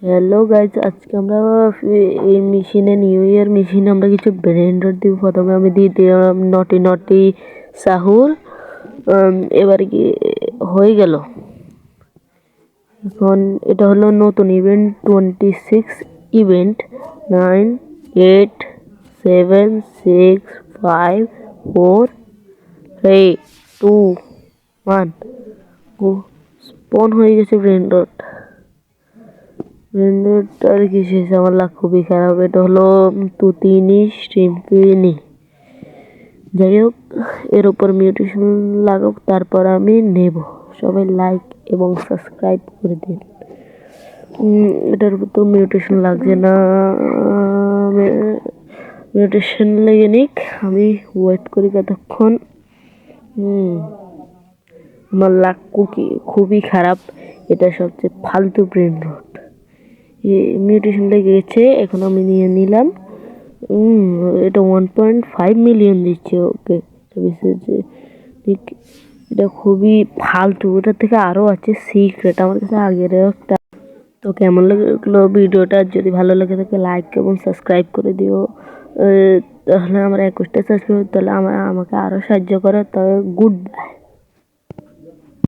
Hello guys, আজকে আমরা এই মেশিনে নিউ ইয়ার মেশিনে আমরা কিছু ব্রেন রট দিব। প্রথমে আমি দিয়ে দিলাম নটি নটি সাহুর। এবারে কি হয়ে গেল। এখন এটা হলো নতুন ইভেন্ট 26 ইভেন্ট 9 8 7 6 5 4 3 2 1 স্পন হয়ে গেছে ব্রেন রট। আর কি শেষ, আমার লাগ খুবই খারাপ। এটা হলো তুতিনি স্ট্রিম্পিনি। যাই হোক, এর উপর মিউটেশন লাগুক, তারপর আমি নেব। সবাই লাইক এবং সাবস্ক্রাইব করে দিন। এটার উপর তো মিউটেশন লাগছে না, মিউটেশন লেগে নিক, আমি ওয়েট করি কতক্ষণ। আমার লাগ খুবই খারাপ। এটা সবচেয়ে ফালতু ব্রেন রট। মিউটেশন লেগে গেছে, এখন আমি নিয়ে নিলাম। এটা 1.5 মিলিয়ন দিচ্ছে ওকে। এটা খুবই ফালতু। ওটার থেকে আরও আছে সিক্রেট, আমার কাছে আগের একটা। তো কেমন লাগলো ভিডিওটা? যদি ভালো লাগে থাকে লাইক এবং সাবস্ক্রাইব করে দিও। তাহলে আমার 21টা সাবস্ক্রাইব, তাহলে আমাকে আরও সাহায্য করো। তবে গুড বাই।